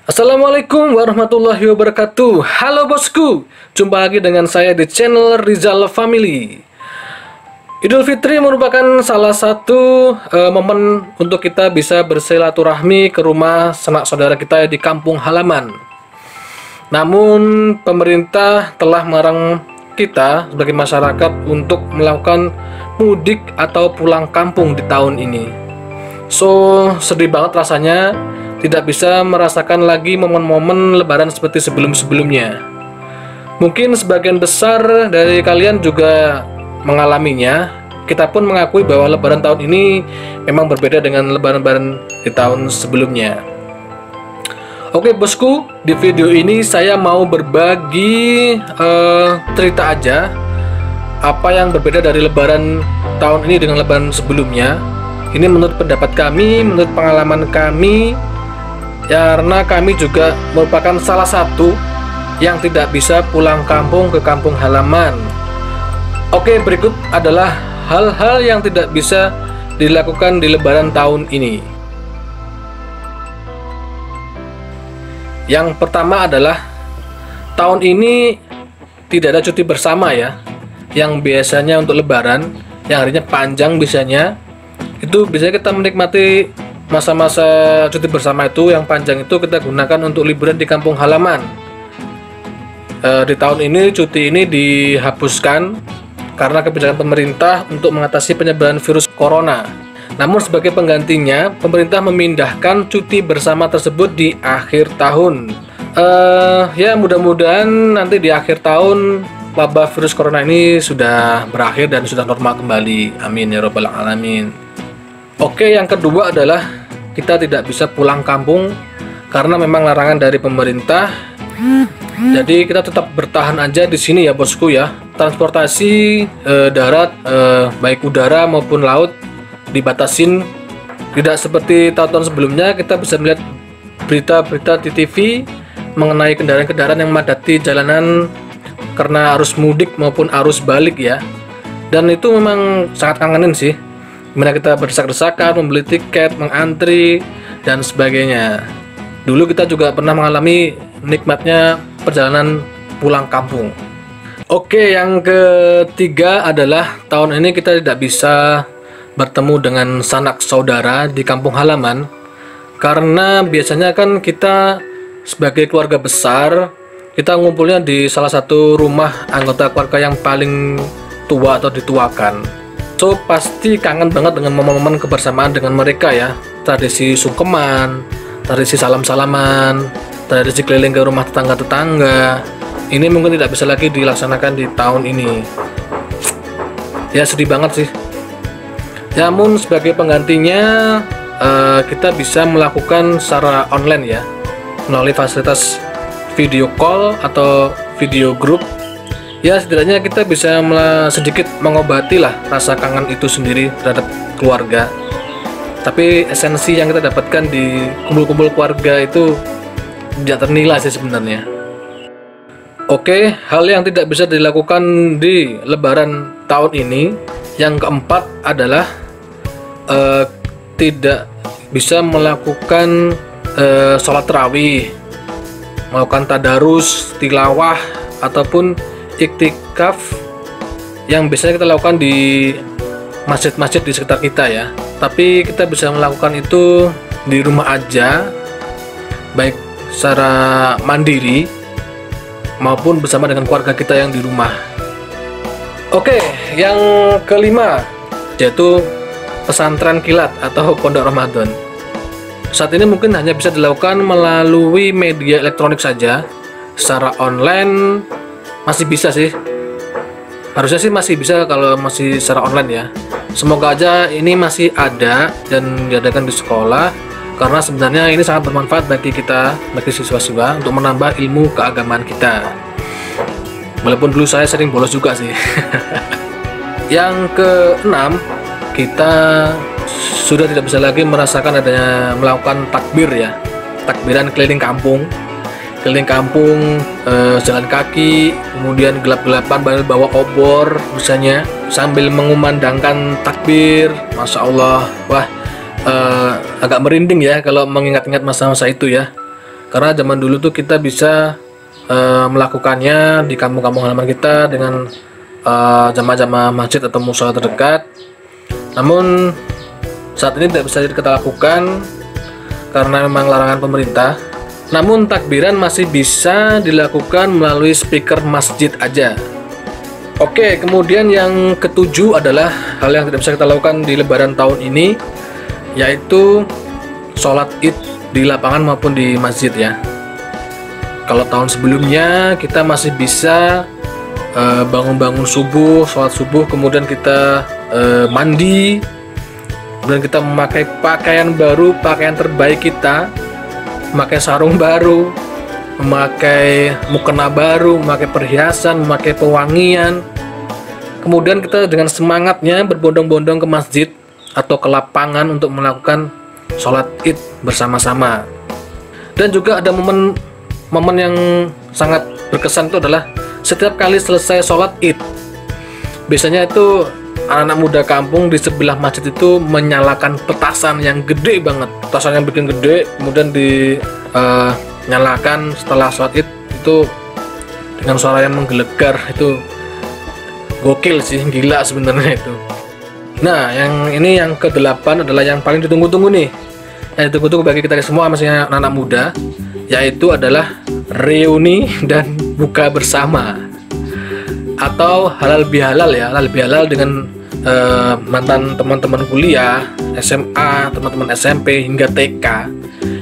Assalamualaikum warahmatullahi wabarakatuh. Halo bosku, jumpa lagi dengan saya di channel Rizal Family. Idul Fitri merupakan salah satu momen untuk kita bisa bersilaturahmi ke rumah sanak saudara kita di kampung halaman. Namun pemerintah telah melarang kita sebagai masyarakat untuk melakukan mudik atau pulang kampung di tahun ini. So, sedih banget rasanya tidak bisa merasakan lagi momen-momen lebaran seperti sebelum-sebelumnya. Mungkin sebagian besar dari kalian juga mengalaminya. Kita pun mengakui bahwa lebaran tahun ini memang berbeda dengan lebaran-lebaran di tahun sebelumnya. Oke bosku, di video ini saya mau berbagi cerita aja apa yang berbeda dari lebaran tahun ini dengan lebaran sebelumnya. Ini menurut pendapat kami, menurut pengalaman kami, karena kami juga merupakan salah satu yang tidak bisa pulang kampung ke kampung halaman. Oke, berikut adalah hal-hal yang tidak bisa dilakukan di lebaran tahun ini. Yang pertama adalah tahun ini tidak ada cuti bersama ya. Yang biasanya untuk lebaran yang harinya panjang biasanya itu biasanya kita menikmati masa-masa cuti bersama itu yang panjang itu kita gunakan untuk liburan di kampung halaman. Di tahun ini cuti ini dihapuskan karena kebijakan pemerintah untuk mengatasi penyebaran virus corona. Namun sebagai penggantinya, pemerintah memindahkan cuti bersama tersebut di akhir tahun. Ya mudah-mudahan nanti di akhir tahun wabah virus corona ini sudah berakhir dan sudah normal kembali. Amin ya robbal alamin. Oke, yang kedua adalah kita tidak bisa pulang kampung karena memang larangan dari pemerintah. Jadi kita tetap bertahan aja di sini ya bosku ya. Transportasi darat baik udara maupun laut dibatasin. Tidak seperti tahun-tahun sebelumnya kita bisa melihat berita-berita di TV mengenai kendaraan-kendaraan yang memadati jalanan karena arus mudik maupun arus balik ya. Dan itu memang sangat kangenin sih. Gimana kita berdesak-desakan, membeli tiket, mengantri, dan sebagainya. Dulu kita juga pernah mengalami nikmatnya perjalanan pulang kampung. Oke, yang ketiga adalah tahun ini kita tidak bisa bertemu dengan sanak saudara di kampung halaman. Karena biasanya kan kita sebagai keluarga besar, kita ngumpulnya di salah satu rumah anggota keluarga yang paling tua atau dituakan. So pasti kangen banget dengan momen-momen kebersamaan dengan mereka ya. Tradisi sungkeman, tradisi salam-salaman, tradisi keliling ke rumah tetangga-tetangga. Ini mungkin tidak bisa lagi dilaksanakan di tahun ini. Ya sedih banget sih. Namun sebagai penggantinya kita bisa melakukan secara online ya, melalui fasilitas video call atau video group. Ya setidaknya kita bisa sedikit mengobati lah rasa kangen itu sendiri terhadap keluarga. Tapi esensi yang kita dapatkan di kumpul-kumpul keluarga itu tidak ternilai sih sebenarnya. Oke, hal yang tidak bisa dilakukan di lebaran tahun ini, yang keempat adalah tidak bisa melakukan sholat tarawih, melakukan tadarus, tilawah, ataupun iktikaf yang biasanya kita lakukan di masjid-masjid di sekitar kita ya. Tapi kita bisa melakukan itu di rumah aja, baik secara mandiri maupun bersama dengan keluarga kita yang di rumah. Oke, yang kelima yaitu pesantren kilat atau pondok Ramadan. Saat ini mungkin hanya bisa dilakukan melalui media elektronik saja. Secara online masih bisa sih, harusnya sih masih bisa kalau masih secara online ya. Semoga aja ini masih ada dan diadakan di sekolah, karena sebenarnya ini sangat bermanfaat bagi kita, bagi siswa-siswa untuk menambah ilmu keagamaan kita. Walaupun dulu saya sering bolos juga sih. Yang keenam, kita sudah tidak bisa lagi merasakan adanya melakukan takbir ya, takbiran keliling kampung, jalan kaki, kemudian gelap-gelapan bawa obor misalnya sambil mengumandangkan takbir. Masya Allah, wah agak merinding ya kalau mengingat-ingat masa-masa itu ya. Karena zaman dulu tuh kita bisa melakukannya di kampung-kampung halaman kita dengan jamaah-jamaah masjid atau mushola terdekat. Namun saat ini tidak bisa kita lakukan karena memang larangan pemerintah. Namun takbiran masih bisa dilakukan melalui speaker masjid aja. Oke, kemudian yang ketujuh adalah hal yang tidak bisa kita lakukan di Lebaran tahun ini, yaitu sholat id di lapangan maupun di masjid ya. Kalau tahun sebelumnya kita masih bisa bangun-bangun subuh, sholat subuh, kemudian kita mandi, kemudian kita memakai pakaian baru, pakaian terbaik kita, memakai sarung baru, memakai mukena baru, memakai perhiasan, memakai pewangian. Kemudian kita dengan semangatnya berbondong-bondong ke masjid atau ke lapangan untuk melakukan sholat id bersama-sama. Dan juga ada momen yang sangat berkesan itu adalah setiap kali selesai sholat id, biasanya itu anak-anak muda kampung di sebelah masjid itu menyalakan petasan yang gede banget, petasan yang bikin gede, kemudian dinyalakan setelah sholat id itu dengan suara yang menggelegar. Itu gokil sih, gila sebenarnya itu. Nah, yang ke-8 adalah yang paling ditunggu-tunggu nih, yang ditunggu-tunggu bagi kita semua, maksudnya anak-anak muda, yaitu adalah reuni dan buka bersama atau halal bihalal ya. Halal bihalal dengan mantan teman-teman kuliah, SMA, teman-teman SMP hingga TK,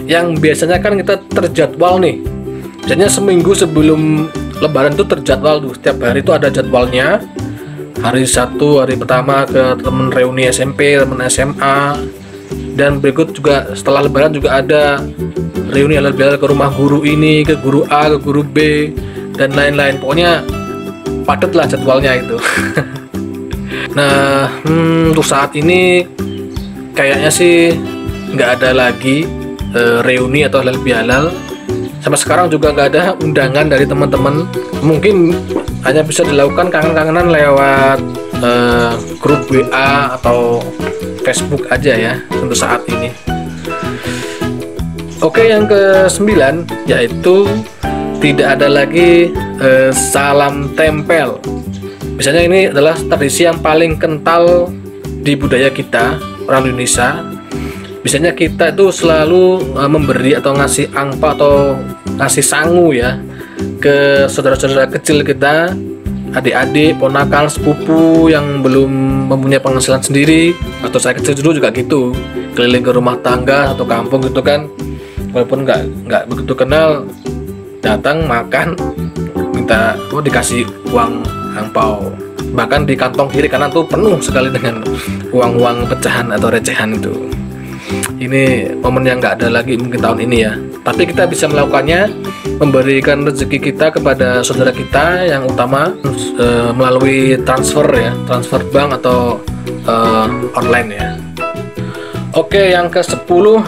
yang biasanya kan kita terjadwal nih. Biasanya seminggu sebelum Lebaran itu terjadwal tuh, setiap hari itu ada jadwalnya. Hari Sabtu, hari pertama ke temen reuni SMP, temen SMA, dan berikut juga setelah Lebaran juga ada reuni halal bihalal ke rumah guru ini, ke guru A, ke guru B, dan lain-lain. Pokoknya padat lah jadwalnya itu. Nah, untuk saat ini kayaknya sih nggak ada lagi reuni atau halal bihalal. Sampai sekarang juga nggak ada undangan dari teman-teman. Mungkin hanya bisa dilakukan kangen-kangenan lewat grup WA atau Facebook aja ya untuk saat ini. Oke, yang ke-9 yaitu tidak ada lagi salam tempel. Biasanya ini adalah tradisi yang paling kental di budaya kita, orang Indonesia. Biasanya kita itu selalu memberi atau ngasih angpau atau ngasih sangu ya ke saudara-saudara kecil kita, adik-adik, ponakan, sepupu yang belum mempunyai penghasilan sendiri. Atau saya kecil dulu juga gitu, keliling ke rumah tangga atau kampung gitu kan, walaupun nggak begitu kenal, datang makan minta dikasih uang angpau. Bahkan di kantong kiri kanan tuh penuh sekali dengan uang-uang pecahan atau recehan itu. Ini momen yang nggak ada lagi mungkin tahun ini ya, tapi kita bisa melakukannya, memberikan rezeki kita kepada saudara kita yang utama melalui transfer ya, transfer bank atau online ya. Oke, yang ke-10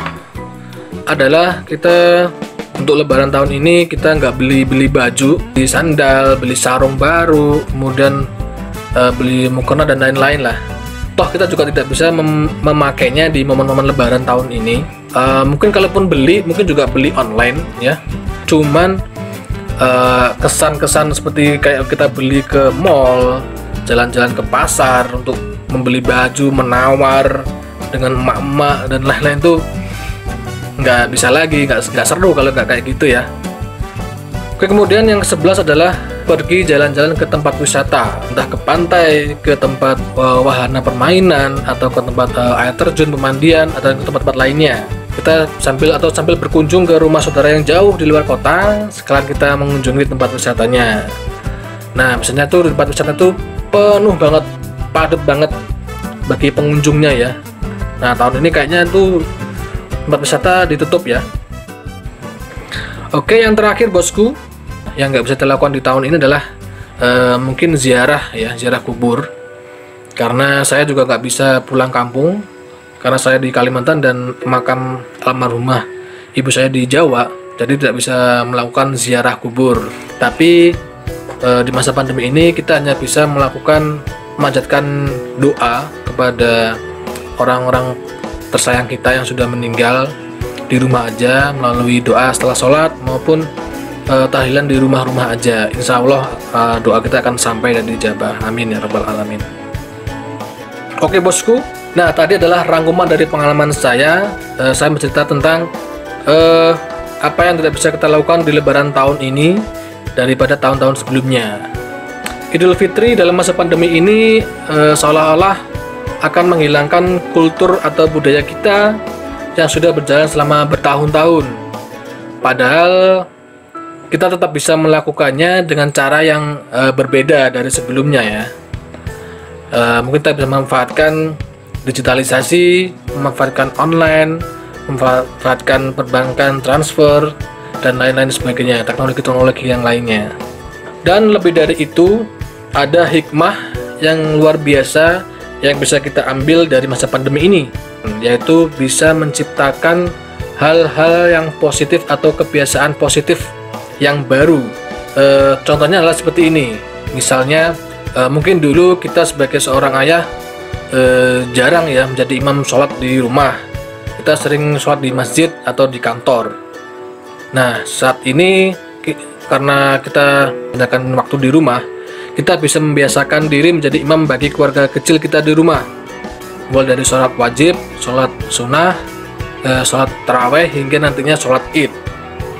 adalah kita untuk Lebaran tahun ini kita nggak beli baju, beli sandal, beli sarung baru, kemudian beli mukena dan lain-lain lah. Toh kita juga tidak bisa memakainya di momen-momen Lebaran tahun ini. Mungkin kalaupun beli, mungkin juga beli online ya. Cuman kesan-kesan seperti kayak kita beli ke mall, jalan-jalan ke pasar untuk membeli baju, menawar dengan emak-emak dan lain-lain tuh nggak bisa lagi, nggak seru kalau nggak kayak gitu ya. Oke, kemudian yang ke-11 adalah pergi jalan-jalan ke tempat wisata, entah ke pantai, ke tempat wahana permainan, atau ke tempat air terjun, pemandian, atau ke tempat-tempat lainnya. Kita sambil berkunjung ke rumah saudara yang jauh di luar kota, sekalian kita mengunjungi tempat wisatanya. Nah, biasanya tuh di tempat wisata tuh penuh banget, padat banget bagi pengunjungnya ya. Nah, tahun ini kayaknya tuh tempat wisata ditutup ya. Oke, yang terakhir bosku, yang nggak bisa dilakukan di tahun ini adalah mungkin ziarah ya, ziarah kubur. Karena saya juga nggak bisa pulang kampung, karena saya di Kalimantan dan makam almarhumah ibu saya di Jawa, jadi tidak bisa melakukan ziarah kubur. Tapi di masa pandemi ini kita hanya bisa melakukan memanjatkan doa kepada orang-orang tersayang kita yang sudah meninggal di rumah aja melalui doa setelah sholat maupun tahlilan di rumah-rumah aja. Insya Allah doa kita akan sampai dan dijabah. Amin ya rabbal alamin. Oke bosku, nah tadi adalah rangkuman dari pengalaman saya. Saya bercerita tentang apa yang tidak bisa kita lakukan di Lebaran tahun ini daripada tahun-tahun sebelumnya. Idul Fitri dalam masa pandemi ini seolah-olah akan menghilangkan kultur atau budaya kita yang sudah berjalan selama bertahun-tahun. Padahal kita tetap bisa melakukannya dengan cara yang berbeda dari sebelumnya ya. Mungkin kita bisa memanfaatkan digitalisasi, memanfaatkan online, memanfaatkan perbankan, transfer, dan lain-lain sebagainya, teknologi-teknologi yang lainnya. Dan lebih dari itu, ada hikmah yang luar biasa yang bisa kita ambil dari masa pandemi ini, yaitu bisa menciptakan hal-hal yang positif atau kebiasaan positif yang baru. Contohnya adalah seperti ini. Misalnya mungkin dulu kita sebagai seorang ayah jarang ya menjadi imam sholat di rumah. Kita sering sholat di masjid atau di kantor. Nah saat ini karena kita menggunakan waktu di rumah, kita bisa membiasakan diri menjadi imam bagi keluarga kecil kita di rumah, mulai dari sholat wajib, sholat sunnah, sholat taraweh, hingga nantinya sholat id.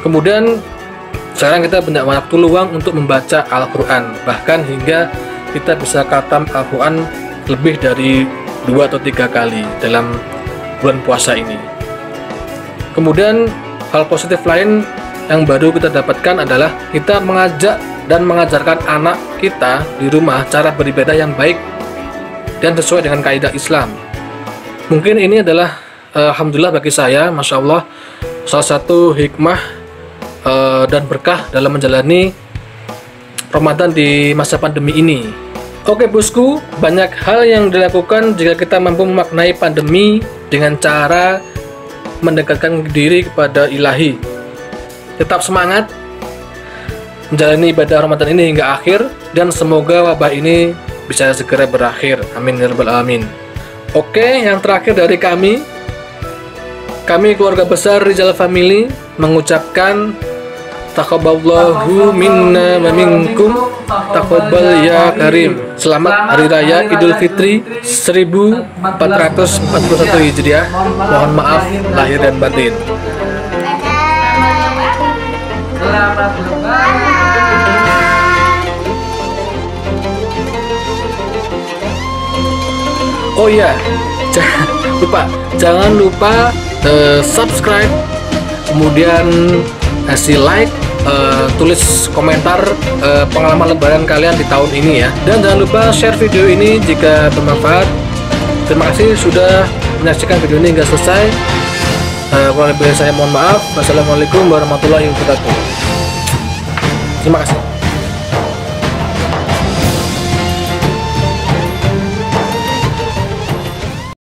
Kemudian sekarang kita punya waktu luang untuk membaca Al-Quran, bahkan hingga kita bisa khatam Al-Quran lebih dari 2 atau 3 kali dalam bulan puasa ini. Kemudian hal positif lain yang baru kita dapatkan adalah kita mengajak dan mengajarkan anak kita di rumah cara beribadah yang baik dan sesuai dengan kaidah Islam. Mungkin ini adalah alhamdulillah bagi saya, Masya Allah, salah satu hikmah dan berkah dalam menjalani Ramadan di masa pandemi ini. Oke bosku, banyak hal yang dilakukan jika kita mampu memaknai pandemi dengan cara mendekatkan diri kepada Ilahi. Tetap semangat menjalani ibadah Ramadan ini hingga akhir, dan semoga wabah ini bisa segera berakhir. Amin ya rabbal alamin. Oke, yang terakhir dari kami keluarga besar Rizal Family mengucapkan taqabbalallahu minna wa minkum, taqabbal ya karim. Selamat Hari Raya Idul Fitri 1441 Hijriah. Mohon maaf lahir dan batin. Oh iya, jangan lupa subscribe, kemudian kasih like, tulis komentar pengalaman lebaran kalian di tahun ini ya, dan jangan lupa share video ini jika bermanfaat. Terima kasih sudah menyaksikan video ini hingga selesai. Kalau lebih saya mohon maaf. Wassalamualaikum warahmatullahi wabarakatuh. Terima kasih.